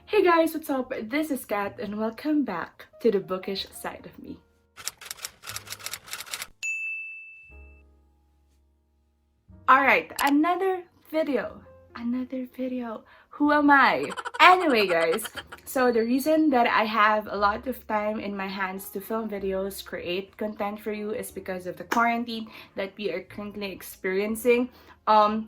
Hey guys, what's up? This is Kat and welcome back to the bookish side of me. Alright, another video. Who am I? Anyway guys, so the reason that I have a lot of time in my hands to film videos, create content for you is because of the quarantine that we are currently experiencing.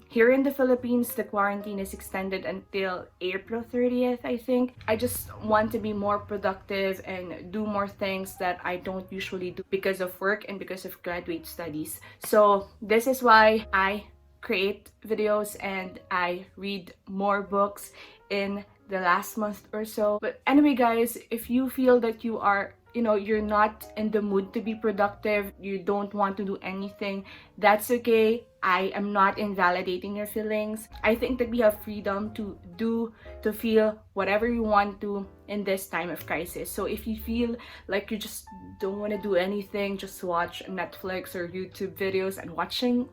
Here in the Philippines, the quarantine is extended until April 30th, I think. I just want to be more productive and do more things that I don't usually do because of work and because of graduate studies. So this is why I create videos and I read more books in the last month or so. But anyway guys, if you feel that you are you're not in the mood to be productive, you don't want to do anything, that's okay. I am not invalidating your feelings. I think that we have freedom to feel whatever you want to in this time of crisis. So if you feel like you just don't want to do anything, just watch Netflix or YouTube videos and watching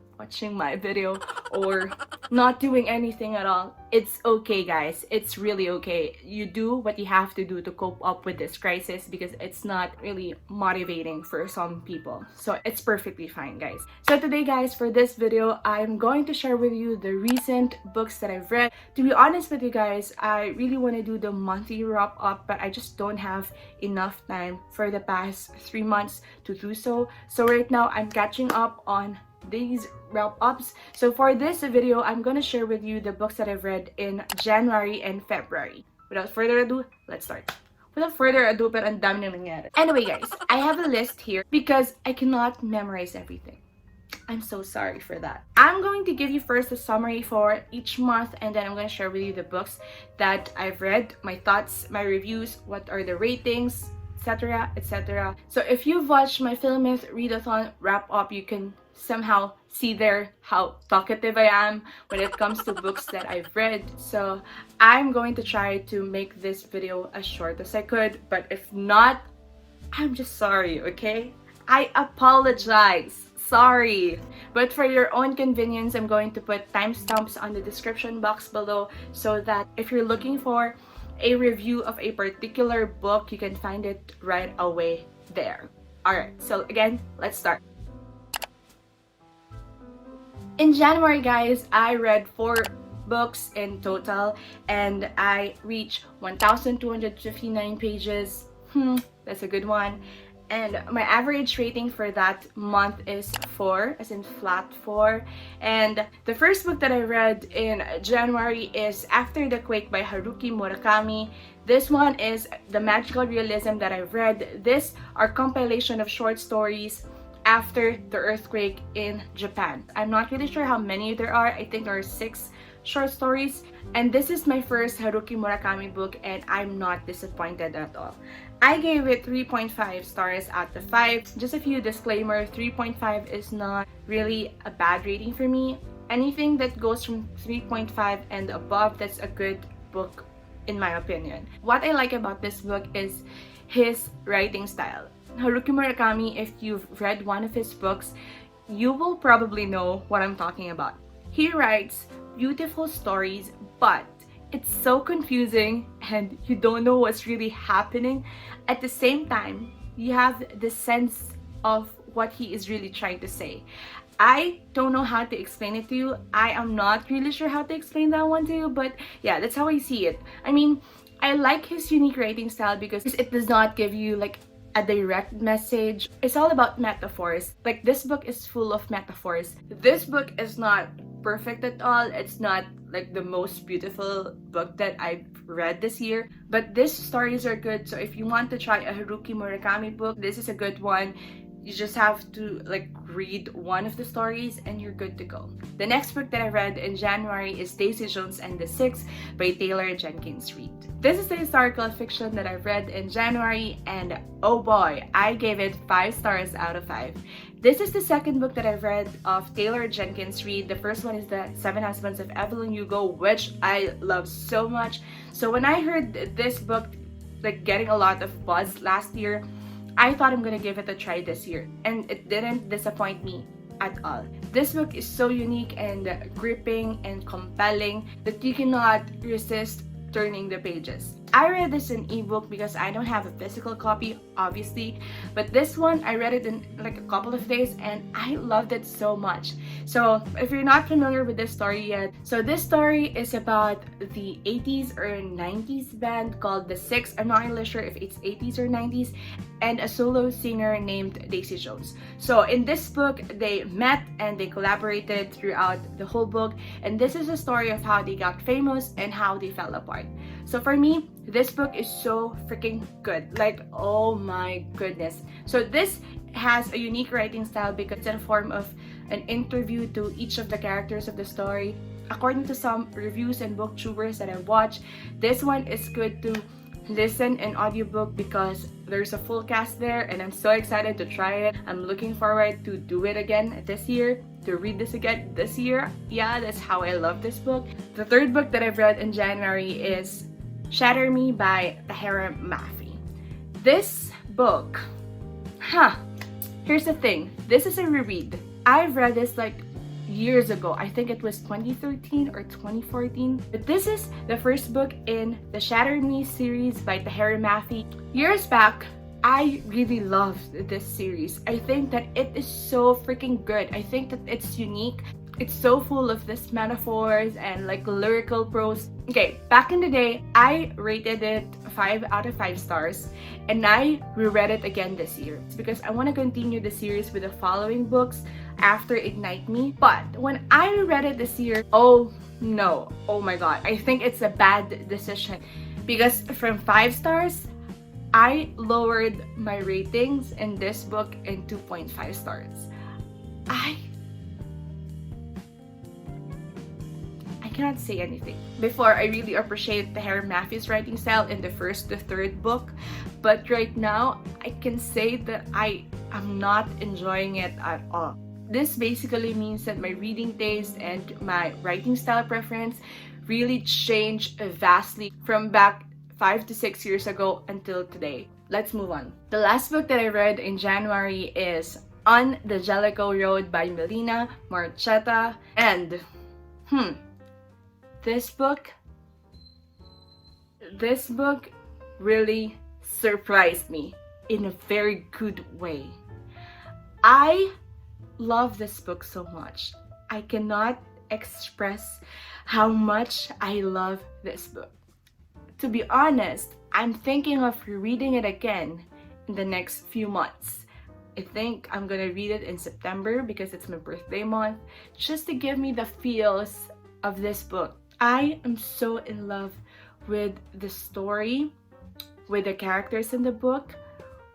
my video or not doing anything at all, it's okay guys. It's really okay. You do what you have to do to cope up with this crisis because it's not really motivating for some people. So it's perfectly fine guys. So today guys, for this video, I'm going to share with you the recent books that I've read. To be honest with you guys, I really want to do the monthly wrap up, but I just don't have enough time for the past 3 months to do so. So right now I'm catching up on these wrap-ups. So for this video, I'm gonna share with you the books that I've read in January and February. Without further ado, let's start. Without further ado, pero ang dami nang nangyari. Anyway guys, I have a list here because I cannot memorize everything. I'm so sorry for that. I'm going to give you first a summary for each month, and then I'm going to share with you the books that I've read, my thoughts, my reviews, what are the ratings, etc, etc. So if you've watched my Filmith readathon wrap up, you can somehow see there how talkative I am when it comes to books that I've read. So I'm going to try to make this video as short as I could, but if not, I'm just sorry, okay? I apologize. Sorry. But for your own convenience, I'm going to put timestamps on the description box below so that if you're looking for a review of a particular book, you can find it right away there. Alright, so again, let's start. In January, guys, I read 4 books in total and I reached 1,259 pages. That's a good one. And my average rating for that month is 4, as in flat 4. And the first book that I read in January is After the Quake by Haruki Murakami. This one is the magical realism that I've read. These are compilation of short stories after the earthquake in Japan. I'm not really sure how many there are. I think there are 6 short stories. And this is my first Haruki Murakami book and I'm not disappointed at all. I gave it 3.5 stars out of 5. Just a few disclaimer, 3.5 is not really a bad rating for me. Anything that goes from 3.5 and above, that's a good book in my opinion. What I like about this book is his writing style. Haruki Murakami, if you've read one of his books, you will probably know what I'm talking about. He writes beautiful stories, but it's so confusing and you don't know what's really happening. At the same time, you have the sense of what he is really trying to say. I don't know how to explain it to you. I am not really sure how to explain that one to you, but yeah, that's how I see it. I mean, I like his unique writing style because it does not give you like a direct message. It's all about metaphors. Like this book is full of metaphors. This book is not perfect at all. It's not like the most beautiful book that I've read this year, but these stories are good. So if you want to try a Haruki Murakami book, this is a good one. You just have to like read one of the stories and you're good to go. The next book that I read in January is Daisy Jones and the Six by Jenkins Reid. This is the historical fiction that I read in January and oh boy, I gave it 5 stars out of 5. This is the second book that I've read of Jenkins Reid. The first one is The 7 Husbands of Evelyn Hugo, which I love so much. So when I heard this book like getting a lot of buzz last year, I thought I'm gonna give it a try this year, and it didn't disappoint me at all. This book is so unique and gripping and compelling that you cannot resist turning the pages. I read this in ebook because I don't have a physical copy, obviously, but this one I read it in like a couple of days and I loved it so much. So if you're not familiar with this story yet, so this story is about the 80s or 90s band called The Six. I'm not really sure if it's 80s or 90s, and a solo singer named Daisy Jones. So in this book, they met and they collaborated throughout the whole book, and this is a story of how they got famous and how they fell apart. So for me, this book is so freaking good. Like, oh my goodness. So this has a unique writing style because it's in a form of an interview to each of the characters of the story. According to some reviews and booktubers that I watched, this one is good to listen in audiobook because there's a full cast there, and I'm so excited to try it. I'm looking forward to do it again this year, to read this again this year. Yeah, that's how I love this book. The third book that I've read in January is Shatter by Tahereh Mafi. This book, here's the thing. This is a reread. I've read this like years ago. I think it was 2013 or 2014. But this is the first book in the Shatter series by Tahereh Mafi. Years back, I really loved this series. I think that it is so freaking good. I think that it's unique. It's so full of this metaphors and like lyrical prose. Okay, back in the day, I rated it 5 out of 5 stars, and I reread it again this year. It's because I want to continue the series with the following books after Ignite Me. But when I reread it this year, oh no, oh my god, I think it's a bad decision because from 5 stars, I lowered my ratings in this book in 2.5 stars. I cannot say anything. Before, I really appreciate Tahereh Mafi's writing style in the first to third book, but right now, I can say that I am not enjoying it at all. This basically means that my reading taste and my writing style preference really changed vastly from back 5 to 6 years ago until today. Let's move on. The last book that I read in January is On the Jellicoe Road by Melina, Marchetta, and this book really surprised me in a very good way. I love this book so much. I cannot express how much I love this book. To be honest, I'm thinking of reading it again in the next few months. I think I'm gonna read it in September because it's my birthday month, just to give me the feels of this book. I am so in love with the story, with the characters in the book,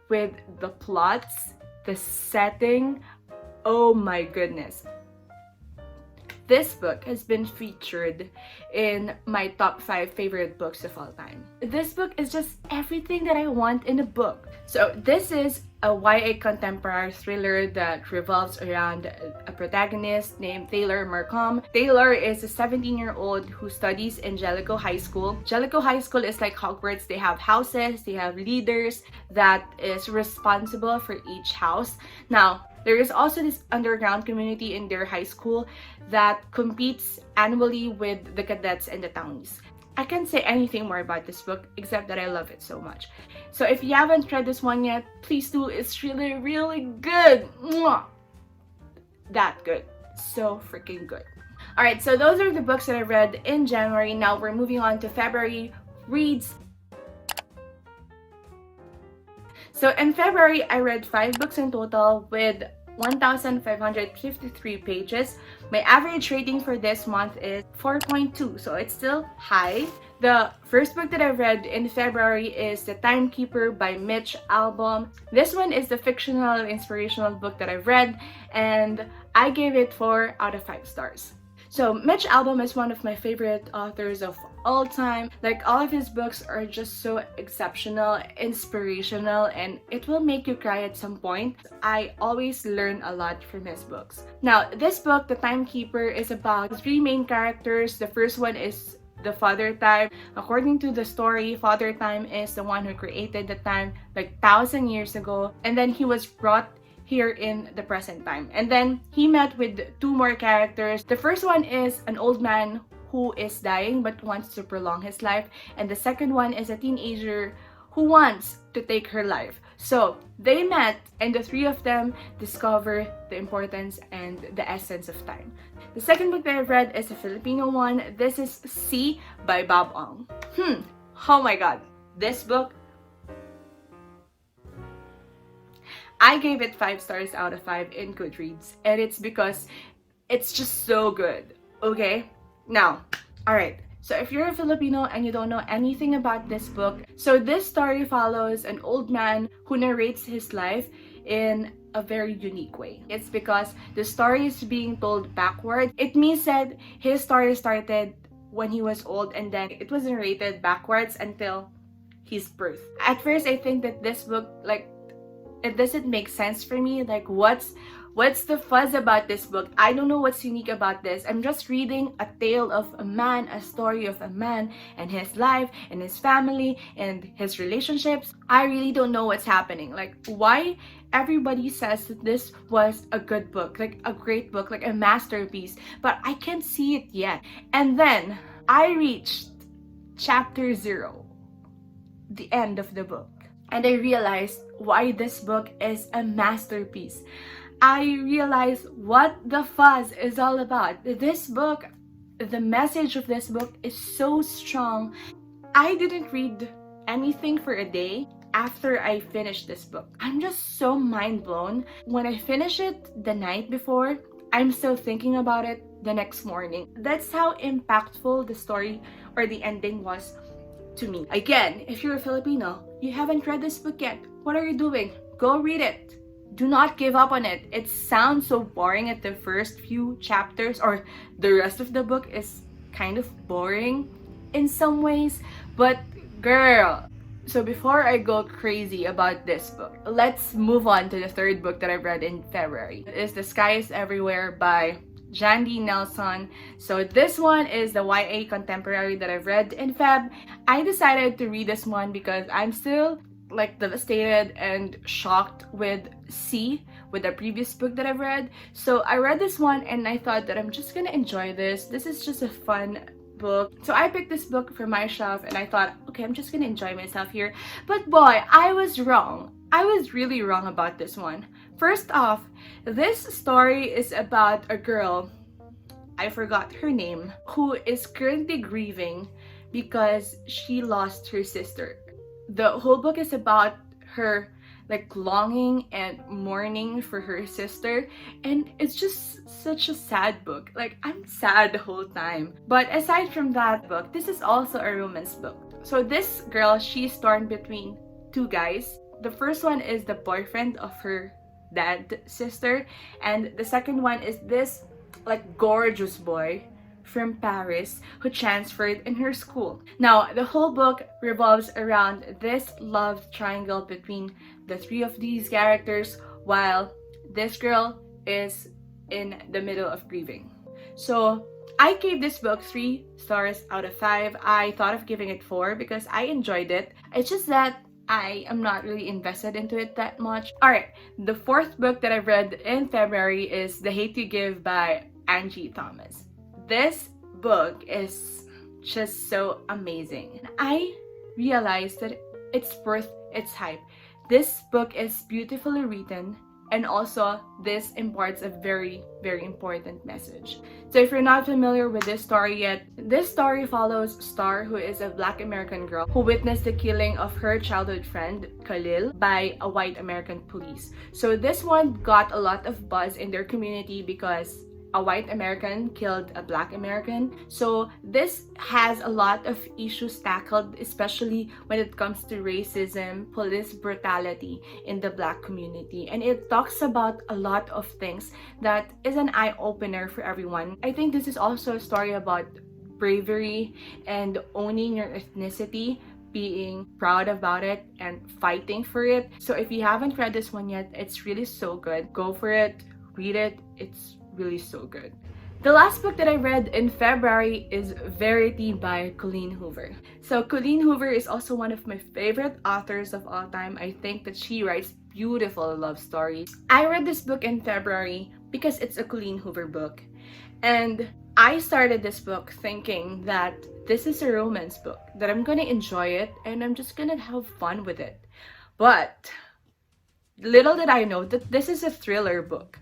with the plots, the setting. Oh my goodness. This book has been featured in my top 5 favorite books of all time. This book is just everything that I want in a book. So this is a YA contemporary thriller that revolves around a protagonist named Taylor Markham. Taylor is a 17-year-old who studies in Jellicoe High School. Jellicoe High School is like Hogwarts. They have houses, they have leaders that is responsible for each house. Now, there is also this underground community in their high school that competes annually with the cadets and the townies. I can't say anything more about this book except that I love it so much. So if you haven't read this one yet, please do. It's really, really good. Mwah! That good. So freaking good. Alright, so those are the books that I read in January. Now we're moving on to February reads. So in February, I read 5 books in total with 1,553 pages. My average rating for this month is 4.2, so it's still high. The first book that I read in February is The Timekeeper by Mitch Albom. This one is the fictional inspirational book that I've read, and I gave it 4 out of 5 stars. So Mitch Albom is one of my favorite authors of all time. Like, all of his books are just so exceptional, inspirational, and it will make you cry at some point. I always learn a lot from his books. Now, this book, The Timekeeper, is about 3 main characters. The first one is the Father Time. According to the story, Father Time is the one who created the time like 1,000 years ago, and then he was brought here in the present time. And then he met with 2 more characters. The first one is an old man who is dying but wants to prolong his life, and the second one is a teenager who wants to take her life. So they met, and the three of them discover the importance and the essence of time. The second book that I've read is a Filipino one. This is C by Bob Ong. Oh my god, this book, I gave it 5 stars out of 5 in Goodreads, and it's because it's just so good. Okay? Now, alright. So if you're a Filipino and you don't know anything about this book, so this story follows an old man who narrates his life in a very unique way. It's because the story is being told backward. It means that his story started when he was old, and then it was narrated backwards until his birth. At first, I think that this book, like, it doesn't make sense for me. Like, what's the fuzz about this book? I don't know what's unique about this. I'm just reading a tale of a man, a story of a man and his life and his family and his relationships. I really don't know what's happening. Like, why everybody says that this was a good book, like a great book, like a masterpiece, but I can't see it yet. And then I reached chapter 0, the end of the book, and I realized why this book is a masterpiece. I realized what the fuzz is all about. This book, the message of this book is so strong. I didn't read anything for a day after I finished this book. I'm just so mind blown. When I finish it the night before, I'm still thinking about it the next morning. That's how impactful the story or the ending was to me. Again, if you're a Filipino, you haven't read this book yet, what are you doing? Go read it. Do not give up on it. It sounds so boring at the first few chapters, or the rest of the book is kind of boring in some ways, but girl. So before I go crazy about this book, let's move on to the third book that I've read in February. It is The Sky is Everywhere by Jandy Nelson. So this one is the YA contemporary that I've read in Feb. I decided to read this one because I'm still like devastated and shocked with the previous book that I've read. So I read this one and I thought that I'm just gonna enjoy this. This is just a fun book. So I picked this book from my shelf and I thought, okay, I'm just gonna enjoy myself here. But boy, I was wrong. I was really wrong about this one. First off, this story is about a girl, I forgot her name, who is currently grieving because she lost her sister. The whole book is about her like longing and mourning for her sister, and it's just such a sad book. Like, I'm sad the whole time. But aside from that book, this is also a romance book. So this girl, she's torn between two guys. The first one is the boyfriend of her dead sister, and the second one is this like gorgeous boy from Paris who transferred in her school. Now, the whole book revolves around this love triangle between the three of these characters while this girl is in the middle of grieving. So I gave this book 3 stars out of 5. I thought of giving it 4 because I enjoyed it. It's just that I am not really invested into it that much. Alright, the fourth book that I read in February is The Hate You Give by Angie Thomas. This book is just so amazing. I realized that it's worth its hype. This book is beautifully written, and also this imparts a very, very important message. So if you're not familiar with this story yet, this story follows Star, who is a Black American girl who witnessed the killing of her childhood friend, Khalil, by a white American police. So this one got a lot of buzz in their community because a white American killed a Black American. So this has a lot of issues tackled, especially when it comes to racism, police brutality in the Black community. And it talks about a lot of things that is an eye-opener for everyone. I think this is also a story about bravery and owning your ethnicity, being proud about it and fighting for it. So if you haven't read this one yet, it's really so good. Go for it, read it. It's really so good. The last book that I read in February is Verity by Colleen Hoover. So Colleen Hoover is also one of my favorite authors of all time. I think that she writes beautiful love stories. I read this book in February because it's a Colleen Hoover book, and I started this book thinking that this is a romance book, that I'm gonna enjoy it and I'm just gonna have fun with it. But little did I know that this is a thriller book.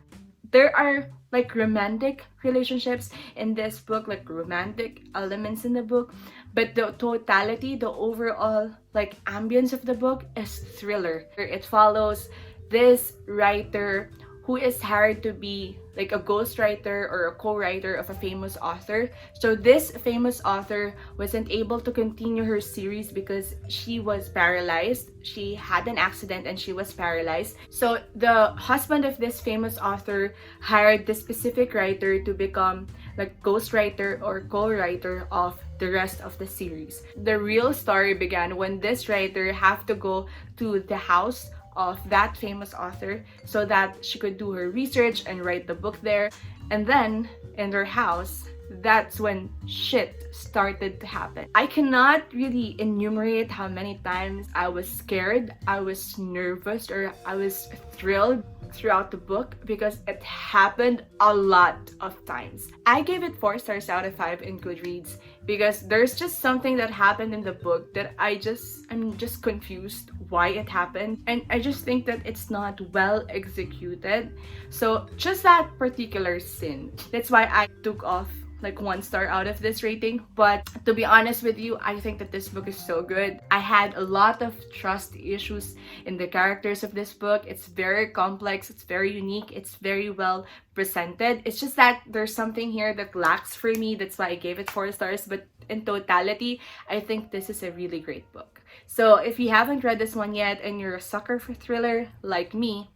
There are like romantic relationships in this book, like romantic elements in the book, but the totality, the overall like ambience of the book is thriller. It follows this writer who is hired to be like a ghostwriter or a co-writer of a famous author. So this famous author wasn't able to continue her series because she was paralyzed. She had an accident and she was paralyzed. So the husband of this famous author hired this specific writer to become like ghostwriter or co-writer of the rest of the series. The real story began when this writer had to go to the house of that famous author so that she could do her research and write the book there. And then in their house, that's when shit started to happen. I cannot really enumerate how many times I was scared, I was nervous, or I was thrilled throughout the book because it happened a lot of times. I gave it 4 stars out of 5 in Goodreads because there's just something that happened in the book that I'm just confused why it happened, and I just think that it's not well executed. So just that particular scene, that's why I took off like 1 star out of this rating. But to be honest with you, I think that this book is so good. I had a lot of trust issues in the characters of this book. It's very complex, it's very unique, it's very well presented. It's just that there's something here that lacks for me. That's why I gave it 4 stars. But in totality, I think this is a really great book. So if you haven't read this one yet and you're a sucker for thriller like me,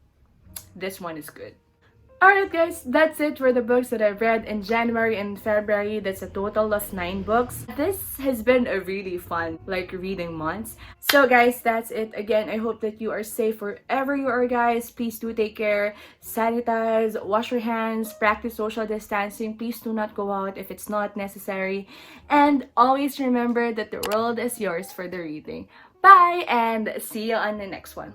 this one is good. Alright guys, that's it for the books that I've read in January and February. That's a total of 9 books. This has been a really fun like reading month. So guys, that's it. Again, I hope that you are safe wherever you are, guys. Please do take care, sanitize, wash your hands, practice social distancing. Please do not go out if it's not necessary. And always remember that the world is yours for the reading. Bye and see you on the next one.